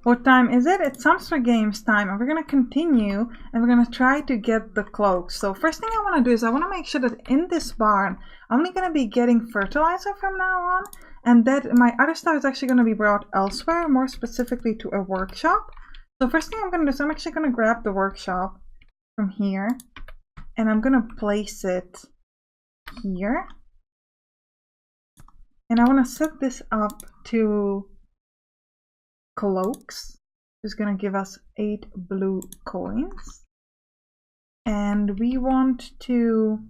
What time is it? It's Sampstra Games time, and we're gonna continue, and we're gonna try to get the cloaks. So first thing I want to do is I want to make sure that in this barn, I'm only gonna be getting fertilizer from now on, and that my other stuff is actually gonna be brought elsewhere, more specifically to a workshop. So first thing I'm gonna do is I'm actually gonna grab the workshop from here, and I'm gonna place it here. And I want to set this up to Cloaks, who's going to give us 8 blue coins. And we want to...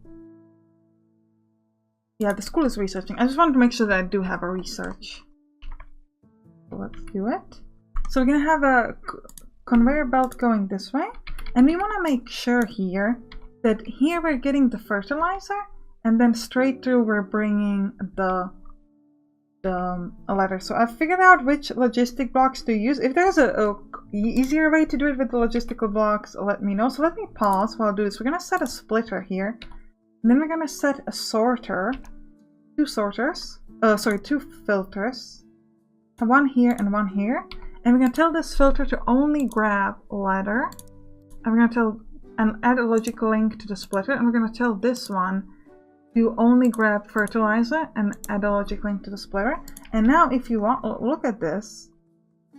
Yeah, the school is researching. I just want to make sure that I do have a research. So let's do it. So we're going to have a conveyor belt going this way. And we want to make sure here that here we're getting the fertilizer. And then straight through we're bringing the ladder. So I've figured out which logistic blocks to use. If there's a easier way to do it with the logistical blocks, let me know. So let me pause while I do this. We're going to set a splitter here. And then we're going to set a sorter. 2 sorters. Sorry, 2 filters. One here and one here. And we're going to tell this filter to only grab ladder. And we're going to tell and add a logical link to the splitter. And we're going to tell this one to only grab fertilizer and add a logic link to the splitter. And now if you want, look at this.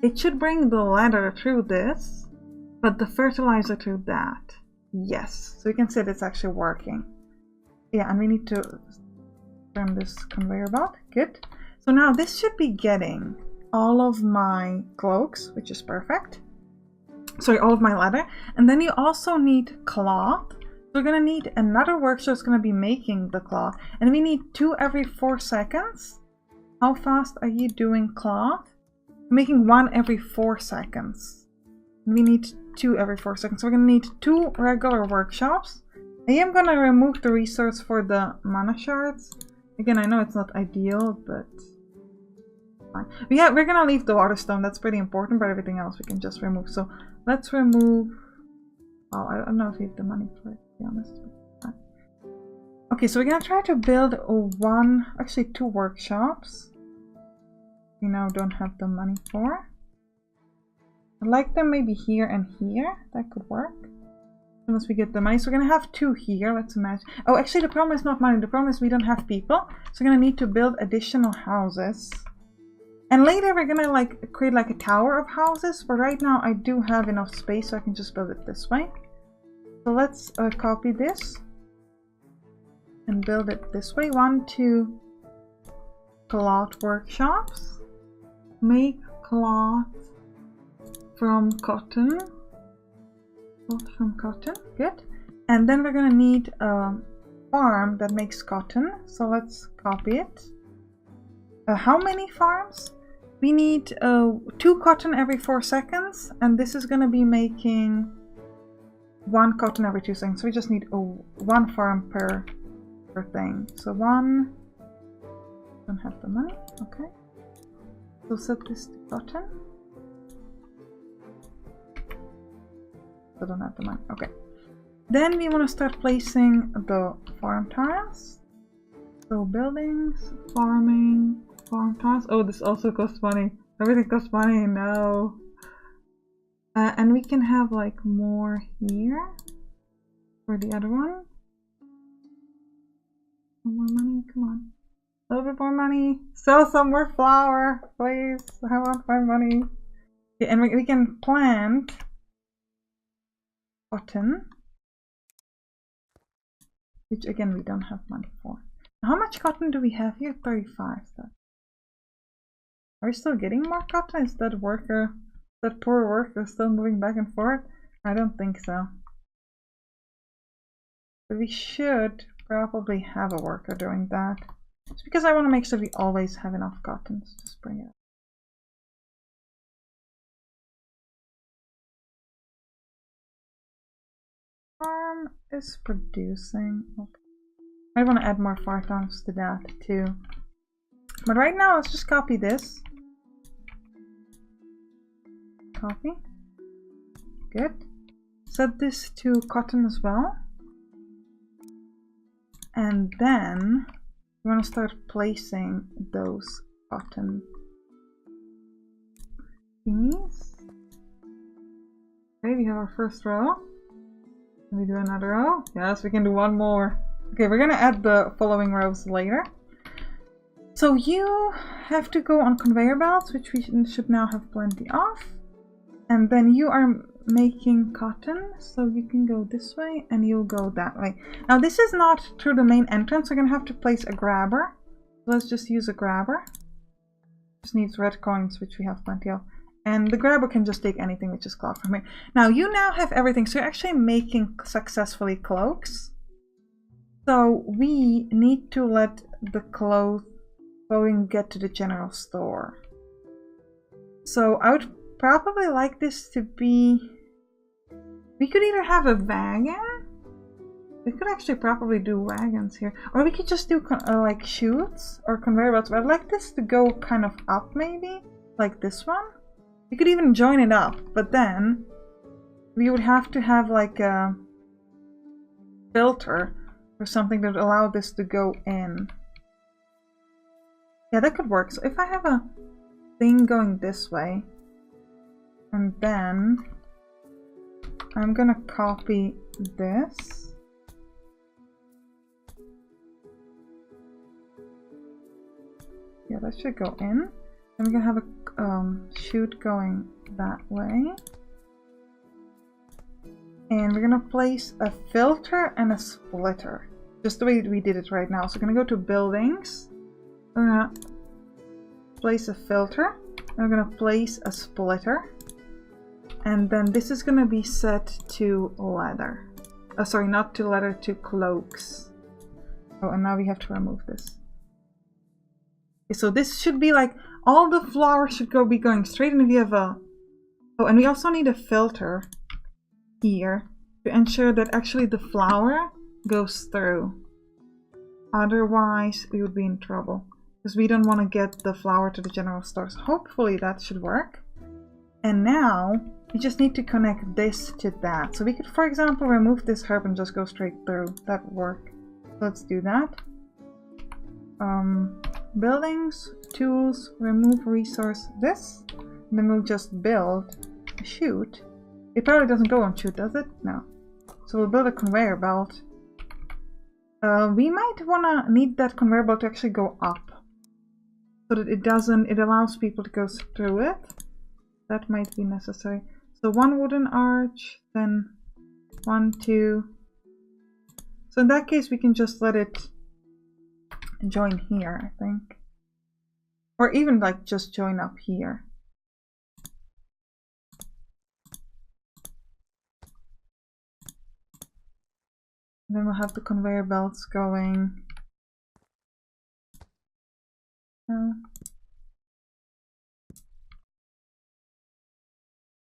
It should bring the ladder through this, but the fertilizer through that. Yes, so you can see that it's actually working. Yeah, and we need to turn this conveyor belt. Good. So now this should be getting all of my cloaks, which is perfect. Sorry, all of my leather. And then you also need cloth. We're going to need another workshop that's going to be making the cloth. And we need 2 every 4 seconds. How fast are you doing cloth? We're making 1 every 4 seconds. We need 2 every 4 seconds. So we're going to need 2 regular workshops. I am going to remove the resource for the mana shards. Again, I know it's not ideal, but fine. But yeah, we're going to leave the water stone. That's pretty important, but everything else we can just remove. So let's remove... Oh, I don't know if we have the money for it, to be honest. Okay, so we're gonna try to build actually 2 workshops. We now don't have the money for. I'd like them maybe here and here. That could work. Unless we get the money. So we're gonna have 2 here, let's imagine. Oh, actually the problem is not money. The problem is we don't have people. So we're gonna need to build additional houses. And later we're gonna like create like a tower of houses, but right now I do have enough space so I can just build it this way. So let's copy this and build it this way. 1, 2 cloth workshops. Make cloth from cotton. Cloth from cotton, good. And then we're gonna need a farm that makes cotton. So let's copy it. How many farms? We need 2 cotton every 4 seconds, and this is going to be making 1 cotton every 2 seconds. So we just need 1 farm per thing. So 1, don't have the money, okay. So set this to cotton. I don't have the money, okay. Then we want to start placing the farm tiles. So buildings, farming, farm tiles. Oh, this also costs money. Everything costs money, no. And we can have like more here for the other one. More money, come on. A little bit more money. Sell some more flour, please. I want my money. Okay, and we can plant cotton, which again we don't have money for. How much cotton do we have here? 35. Are we still getting more cotton? Is that poor worker still moving back and forth? I don't think so. But we should probably have a worker doing that. It's because I want to make sure we always have enough cotton. So just bring it up. Farm is producing. Okay. I want to add more farms to that too. But right now, let's just copy this. Copy. Good. Set this to cotton as well. And then we want to start placing those cotton thingies. Okay, we have our first row. Can we do another row? Yes, we can do one more. Okay, we're gonna add the following rows later. So you have to go on conveyor belts, which we should now have plenty of. And then you are making cotton, so you can go this way and you'll go that way. Now this is not through the main entrance, so we're gonna have to place a grabber. Let's just use a grabber. Just needs red coins, which we have plenty of. And the grabber can just take anything which is cloth from here. Now you now have everything, so you're actually making successfully cloaks. So we need to let the clothing get to the general store. So I would probably like this to be... We could either have a wagon. We could actually probably do wagons here. Or we could just do like chutes or conveyor belts. But I'd like this to go kind of up maybe. Like this one. We could even join it up. But then we would have to have like a filter or something that would allow this to go in. Yeah, that could work. So if I have a thing going this way, and then I'm gonna copy this. Yeah, that should go in. Then we're gonna have a chute going that way. And we're gonna place a filter and a splitter. Just the way we did it right now. So we're gonna go to buildings. We're gonna place a filter. And we're gonna place a splitter. And then this is gonna be set to leather. Sorry, not to leather, to cloaks. Oh, and now we have to remove this. Okay, so this should be like, all the flour should be going straight, and if you have a... Oh, and we also need a filter here to ensure that actually the flour goes through. Otherwise, we would be in trouble. Because we don't want to get the flour to the general store. So hopefully that should work. And now, we just need to connect this to that. So we could, for example, remove this herb and just go straight through. That would work. Let's do that. Buildings, tools, remove resource, this. And then we'll just build a chute. It probably doesn't go on chute, does it? No. So we'll build a conveyor belt. We might wanna need that conveyor belt to actually go up. So that it allows people to go through it. That might be necessary. So one wooden arch, then 1, 2. So in that case, we can just let it join here, I think. Or even like just join up here. And then we'll have the conveyor belts going.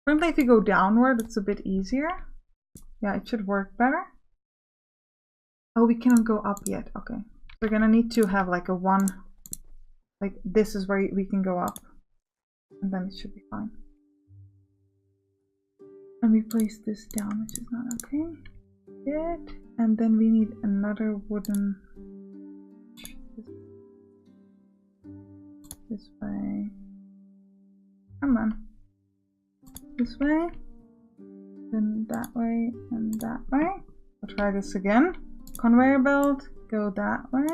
Apparently if you go downward, it's a bit easier. Yeah, it should work better. Oh, we cannot go up yet. Okay. We're gonna need to have like a one, like this is where we can go up. And then it should be fine. And we place this down, which is not okay. Good. And then we need another wooden, this way. Come on. This way, then that way, and that way. I'll try this again. Conveyor belt, go that way.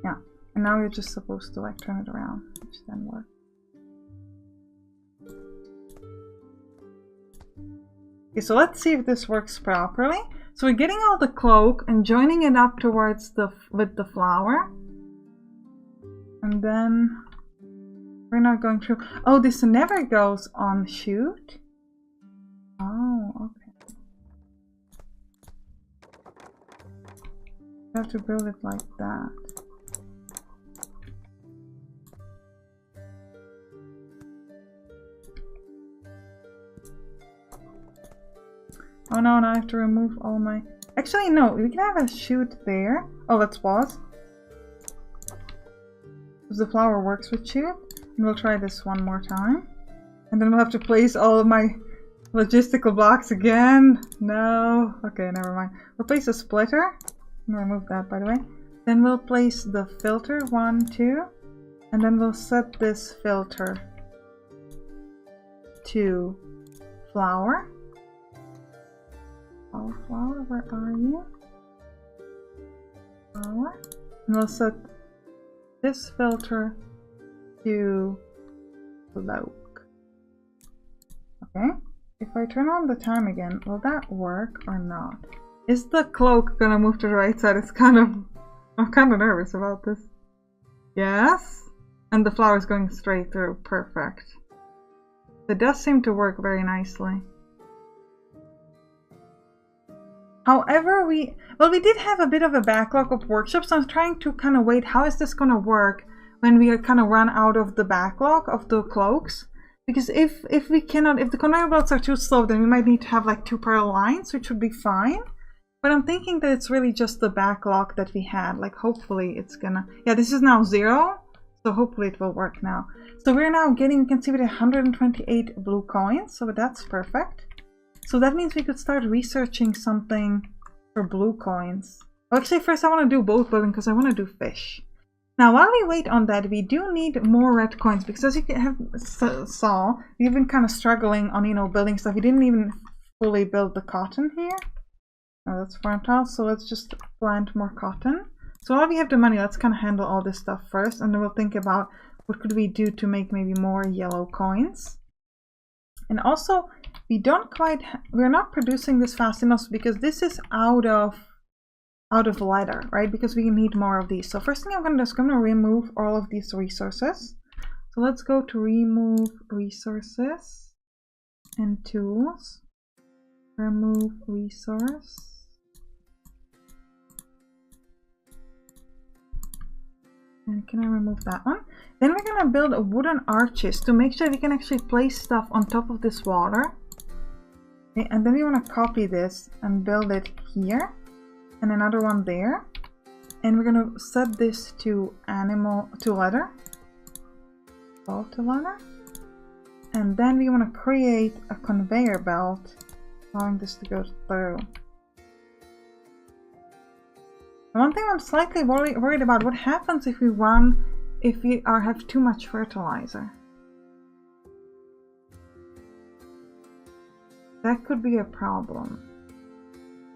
Yeah, and now you're just supposed to like turn it around, which then works. Okay, so let's see if this works properly. So we're getting all the cloak and joining it up towards with the flour. And then we're not going through. Oh, this never goes on chute. Oh, okay. You have to build it like that. Oh no, now I have to remove all my... Actually, no, we can have a chute there. Oh, let's pause. The flower works with chute, and we'll try this one more time. And then we'll have to place all of my logistical blocks again. No. Okay, never mind. We'll place a splitter. I'm gonna remove that, by the way. Then we'll place the filter. 1, 2. And then we'll set this filter to flower. Oh, flower, where are you? Flower. And we'll set this filter to cloak. Okay. If I turn on the time again, will that work or not? Is the cloak gonna move to the right side? I'm kind of nervous about this. Yes. And the flower is going straight through. Perfect. It does seem to work very nicely. However, we did have a bit of a backlog of workshops. I'm trying to kind of wait, how is this going to work when we kind of run out of the backlog of the cloaks? Because if the conveyor belts are too slow, then we might need to have like 2 parallel lines, which would be fine. But I'm thinking that it's really just the backlog that we had. Like, hopefully it's gonna... Yeah, this is now 0. So hopefully it will work now. So we're now getting, you can see, with 128 blue coins. So that's perfect. So that means we could start researching something for blue coins. Well, actually, first I want to do boat building because I want to do fish. Now, while we wait on that, we do need more red coins because, as you saw, we've been kind of struggling on, you know, building stuff. We didn't even fully build the cotton here. Oh, that's farm tiles. So let's just plant more cotton. So while we have the money, let's kind of handle all this stuff first, and then we'll think about what could we do to make maybe more yellow coins. And also, we're not producing this fast enough because this is out of leather, right? Because we need more of these. So first thing I'm going to do is I'm going to remove all of these resources. So let's go to remove resources and tools. Remove resource. And can I remove that one? Then we're going to build wooden arches to make sure we can actually place stuff on top of this water. Okay, and then we want to copy this and build it here. And another one there. And we're going to set this to leather. All to leather. And then we want to create a conveyor belt, allowing this to go through. One thing I'm slightly worried about, what happens if we have too much fertilizer? That could be a problem.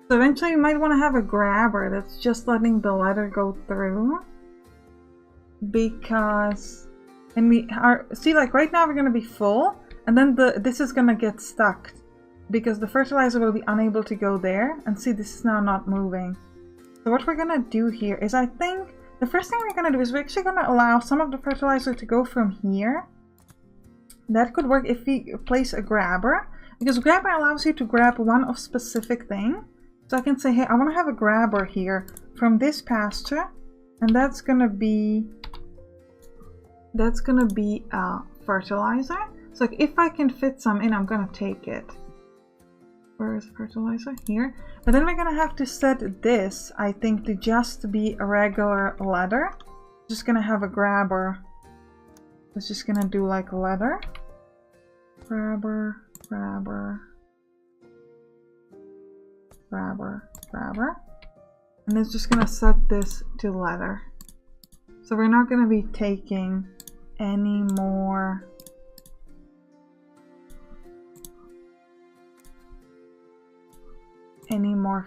So eventually you might want to have a grabber that's just letting the leather go through. Because, and see, like right now we're going to be full, and then this is going to get stuck because the fertilizer will be unable to go there. And see, this is now not moving. So what we're going to do here is, I think the first thing we're going to do is we're actually going to allow some of the fertilizer to go from here. That could work if we place a grabber, because grabber allows you to grab one of specific thing. So I can say, hey, I want to have a grabber here from this pasture, and that's going to be fertilizer. So like, if I can fit some in, I'm going to take it. Where is fertilizer? Here. But then we're gonna have to set this, I think, to just be a regular leather. Just gonna have a grabber. It's just gonna do like leather. Grabber, grabber, grabber, grabber. And it's just gonna set this to leather. So we're not gonna be taking any more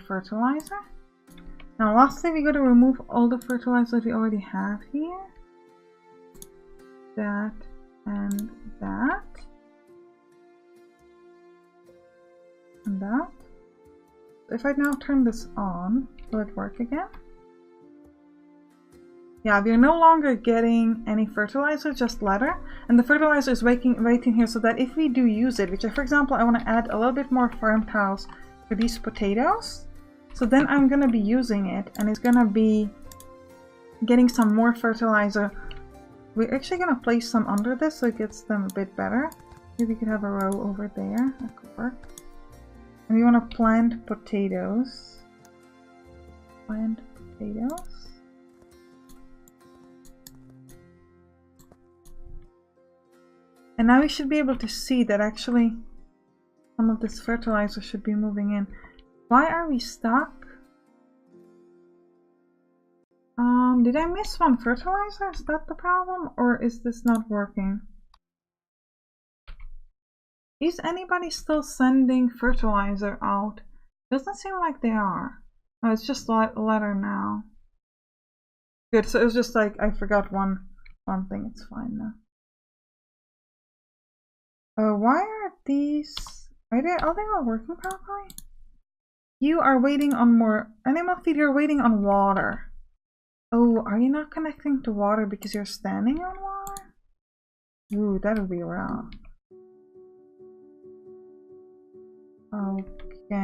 fertilizer. Now lastly, we got to remove all the fertilizer we already have here. That and that. And that. If I now turn this on, will it work again? Yeah, we're no longer getting any fertilizer, just leather. And the fertilizer is waiting here so that if we do use it, which for example, I want to add a little bit more farm tiles for these potatoes. So then I'm going to be using it, and it's going to be getting some more fertilizer. We're actually going to place some under this so it gets them a bit better. Maybe we could have a row over there. That could work. And we want to plant potatoes. Plant potatoes. And now we should be able to see that actually some of this fertilizer should be moving in. Why are we stuck? did I miss one fertilizer? Is that the problem? Or is this not working? Is anybody still sending fertilizer out? Doesn't seem like they are. Oh, it's just a letter now. Good, so it was just like I forgot one thing. It's fine now. Why are these... Are they all working properly? You are waiting on more animal feed. You're waiting on water. Oh, are you not connecting to water because you're standing on water? Ooh, that would be rough. Okay.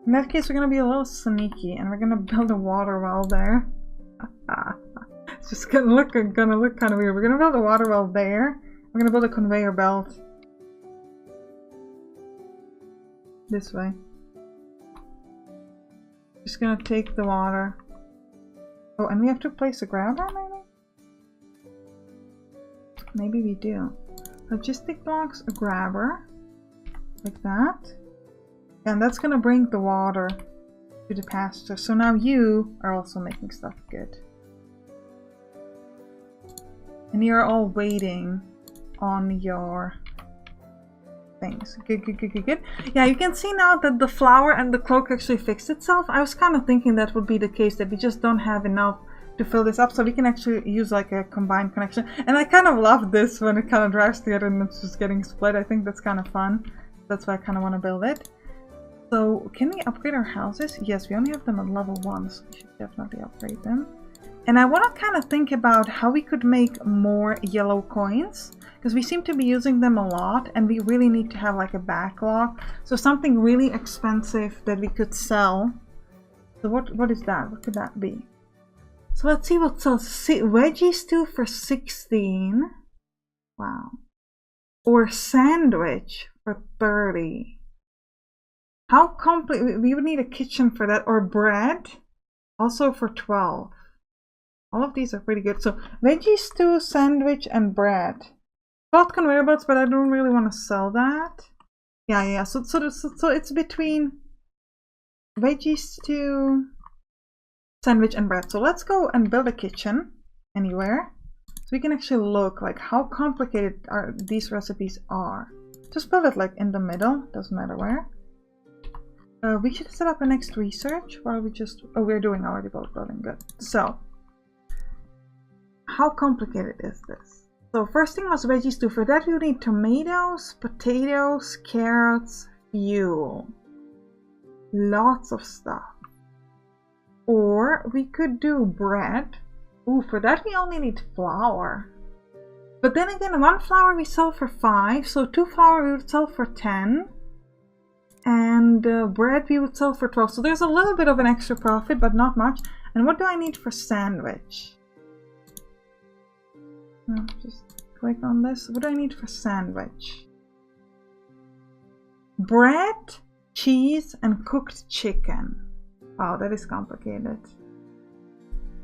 In that case, we're gonna be a little sneaky, and we're gonna build a water well there. It's just gonna look kind of weird. We're gonna build a water well there. We're gonna build a conveyor belt this way. Just gonna take the water. Oh, and we have to place a grabber, maybe? Maybe we do. Logistic blocks, a grabber. Like that. And that's gonna bring the water to the pasture. So now you are also making stuff good. And you're all waiting on your things. Good. Yeah, you can see now that the flower and the cloak actually fixed itself. I was kind of thinking that would be the case, that we just don't have enough to fill this up, so we can actually use like a combined connection. And I kind of love this when it kind of drives together and it's just getting split. I think that's kind of fun. That's why I kind of want to build it. So, can we upgrade our houses? Yes, we only have them at level 1, so we should definitely upgrade them. And I want to kind of think about how we could make more yellow coins, because we seem to be using them a lot, and we really need to have like a backlog. So something really expensive that we could sell. So what is that? What could that be? So let's see what sells. Veggie stew for 16. Wow. Or sandwich for 30. How complete? We would need a kitchen for that, or bread, also for 12. All of these are pretty good. So veggie stew, sandwich, and bread. Bought conveyor belts, but I don't really want to sell that. Yeah. So it's between veggie stew, sandwich, and bread. So let's go and build a kitchen anywhere, so we can actually look like how complicated these recipes are. Just build it like in the middle. Doesn't matter where. We should set up a next research while we just... Oh, we're doing already building. Good. So, how complicated is this? So, first thing was veggie stew. For that, we need tomatoes, potatoes, carrots, fuel. Lots of stuff. Or we could do bread. Ooh, for that, we only need flour. But then again, 1 flour we sell for 5. So, 2 flour we would sell for 10. And bread we would sell for 12. So there's a little bit of an extra profit, but not much. And what do I need for sandwich? Just click on this. What do I need for sandwich? Bread, cheese, and cooked chicken. Wow, that is complicated.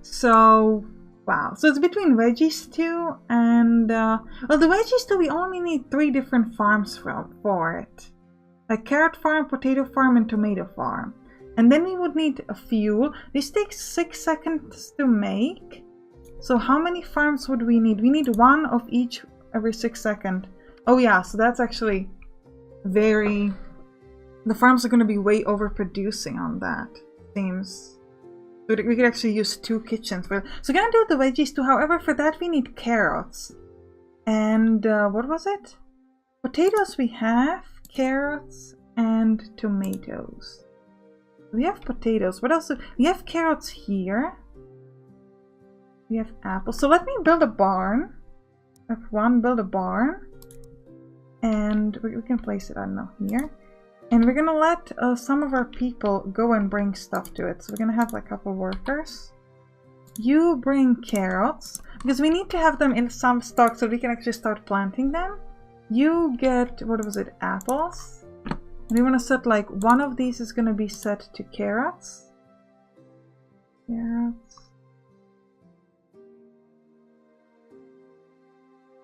So, wow. So it's between veggie stew and... well, the veggie stew, we only need 3 different farms for it. A carrot farm, potato farm, and tomato farm. And then we would need a fuel. This takes 6 seconds to make. So how many farms would we need? We need 1 of each every 6 seconds. Oh yeah, so that's actually very... The farms are going to be way overproducing on that. Seems... We could actually use 2 kitchens. So we're going to do the veggies too. However, for that we need carrots. And what was it? Potatoes we have. Carrots and tomatoes. We have potatoes. What else? We have carrots here. We have apples. So let me build a barn. F1, build a barn. And we can place it, I don't know, here. And we're gonna let some of our people go and bring stuff to it. So we're gonna have like a couple workers. You bring carrots, because we need to have them in some stock so we can actually start planting them. You get, what was it, apples. And we want to set like 1 of these is going to be set to carrots.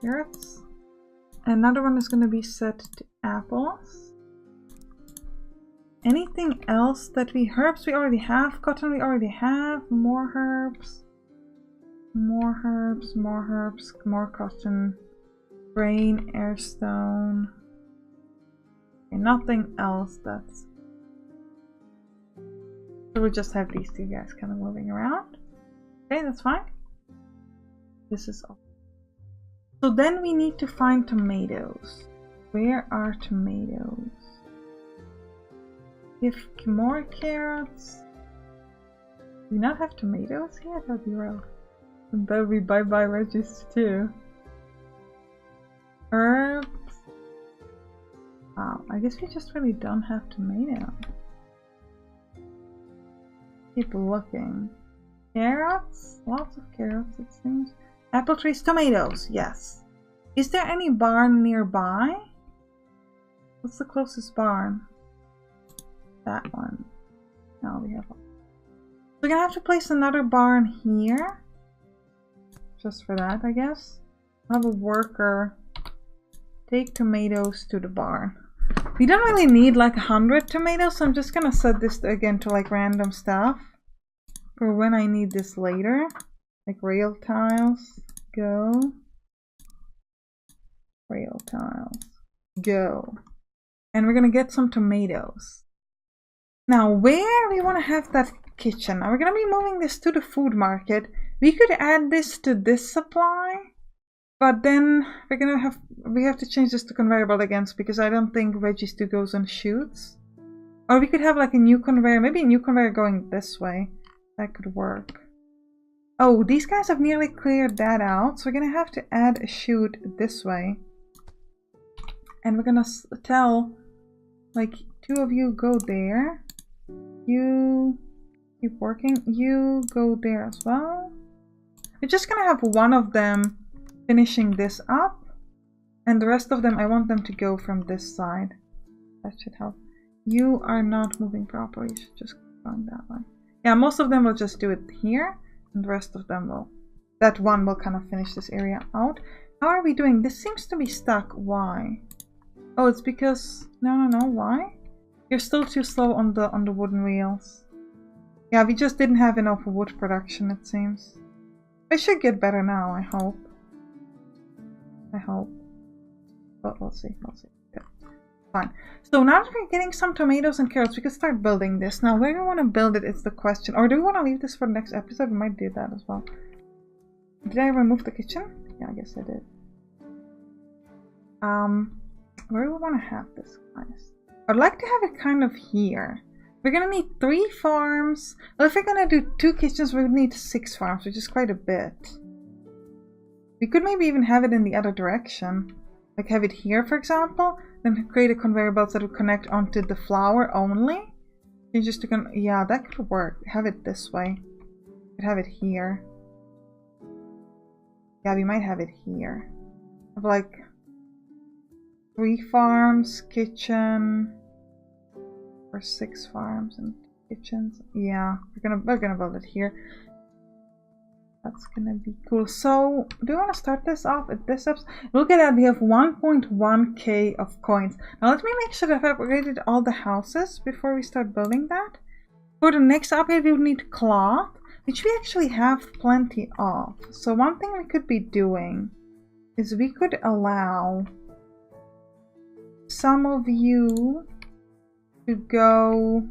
Carrots. Another one is going to be set to apples. anything else that herbs we already have, cotton we already have, more herbs, more herbs, more herbs, more cotton, grain, airstone. Okay, nothing else that's... So we just have these two guys kind of moving around. Okay, that's fine. This is all. So then we need to find tomatoes. Where are tomatoes? If more carrots. Do we not have tomatoes here? That'd be rough. And that would be bye-bye veggies too. Herbs. Wow, I guess we just really don't have tomatoes. Keep looking. Carrots? Lots of carrots it seems. Apple trees, tomatoes, yes. Is there any barn nearby? What's the closest barn? That one. Now we have one. We're gonna have to place another barn here. Just for that, I guess. I'll have a worker take tomatoes to the barn. We don't really need like 100 tomatoes, so I'm just gonna set this again to like random stuff for when I need this later. Like rail tiles, go. Rail tiles, go. And we're gonna get some tomatoes. Now, where we want to have that kitchen? Now, we're gonna be moving this to the food market. We could add this to this supply, but then we have to change this to conveyor belt again because I don't think veggies do goes on chutes. Or we could have like a new conveyor, maybe a new conveyor going this way. That could work. Oh, these guys have nearly cleared that out, so we're gonna have to add a chute this way. And we're gonna tell, like, 2 of you go there. You keep working. You go there as well. We're just gonna have one of them finishing this up. And the rest of them, I want them to go from this side. That should help. You are not moving properly. You should just go that way. Yeah, most of them will just do it here. And the rest of them will... That one will kind of finish this area out. How are we doing? This seems to be stuck. Why? Oh, it's because... No. Why? You're still too slow on the wooden wheels. Yeah, we just didn't have enough wood production, it seems. I should get better now, I hope. But we'll see. Good. Fine. So now that we're getting some tomatoes and carrots, we can start building this. Now, where do we want to build it is the question. Or do we want to leave this for the next episode? We might do that as well. Did I remove the kitchen? Yeah, I guess I did. Where do we want to have this, guys? I'd like to have it kind of here. We're gonna need 3 farms. Well, if we're gonna do 2 kitchens, we would need 6 farms, which is quite a bit. We could maybe even have it in the other direction. Like have it here, for example. Then create a conveyor belt that would connect onto the flour only. Just to yeah, that could work. Have it this way. Could have it here. Yeah, we might have it here. Have like 3 farms, kitchen, or 6 farms and kitchens. Yeah, we're gonna build it here. That's gonna be cool. So, do you want to start this off at this episode? Look at that, we have 1.1k of coins. Now let me make sure that I've upgraded all the houses before we start building that. For the next upgrade we would need cloth, which we actually have plenty of. So one thing we could be doing is we could allow some of you to go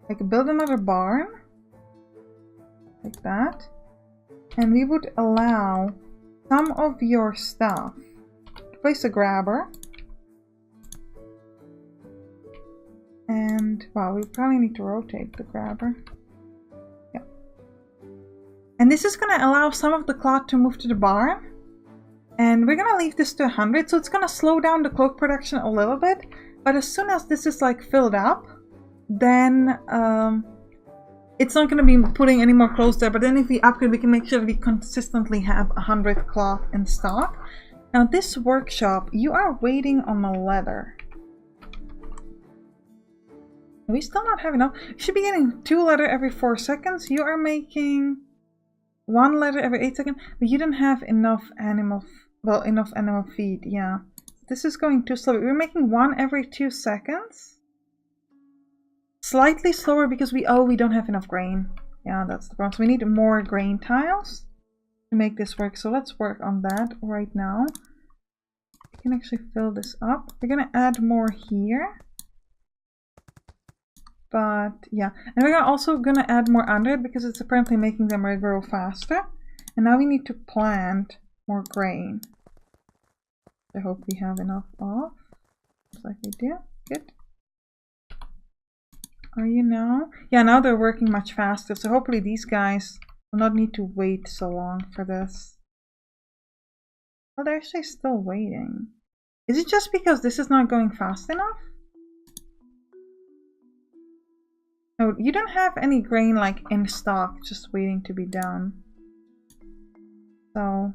like build another barn like that, and we would allow some of your stuff to place a grabber, and wow, we probably need to rotate the grabber. Yeah, and this is going to allow some of the cloth to move to the barn. And we're gonna leave this to 100, so it's gonna slow down the cloak production a little bit. But as soon as this is like filled up, then it's not gonna be putting any more clothes there. But then if we upgrade, we can make sure that we consistently have 100 cloth in stock. Now this workshop, you are waiting on a leather. We still not have enough. You should be getting 2 leather every 4 seconds. You are making 1 leather every 8 seconds, but you don't have enough animal. Well, enough animal feed, yeah. this is going too slow. We're making 1 every 2 seconds. Slightly slower because we don't have enough grain. Yeah, that's the problem. So we need more grain tiles to make this work. So let's work on that right now. We can actually fill this up. We're gonna add more here. But yeah, and we're also gonna add more under it because it's apparently making them grow faster. And now we need to plant more grain. I hope we have enough of. Looks like we do. Good. Are you now? Yeah, now they're working much faster. So hopefully these guys will not need to wait so long for this. Well, they're actually still waiting. Is it just because this is not going fast enough? No, you don't have any grain like in stock, just waiting to be done. So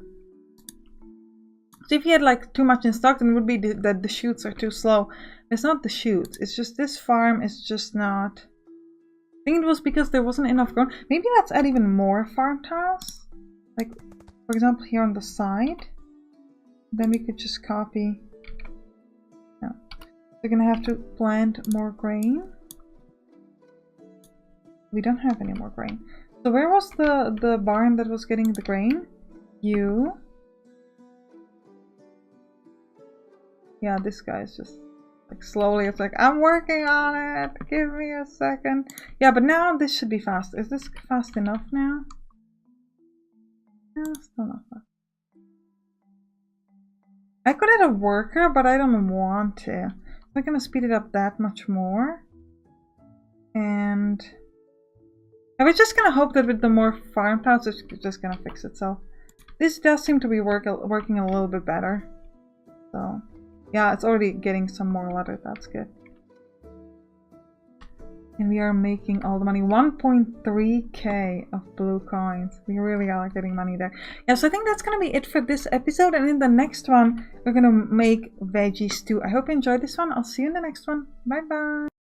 if you had like too much in stock, then it would be that the chutes are too slow. It's not the chutes, it's just this farm is just not. I think it was because there wasn't enough grown. Maybe let's add even more farm tiles. Like, for example, here on the side. Then we could just copy. No. We're gonna have to plant more grain. We don't have any more grain. So where was the barn that was getting the grain? You. Yeah, this guy is just like slowly. It's like, I'm working on it. Give me a second. Yeah, but now this should be fast. Is this fast enough now? No, still not fast. I could add a worker, but I don't want to. I'm not gonna speed it up that much more. And I was just gonna hope that with the more farm tiles, it's just gonna fix itself. This does seem to be working a little bit better. So, yeah, it's already getting some more leather. That's good. And we are making all the money. 1.3k of blue coins. We really are getting money there. Yeah, so I think that's going to be it for this episode. And in the next one, we're going to make veggie stew. I hope you enjoyed this one. I'll see you in the next one. Bye-bye.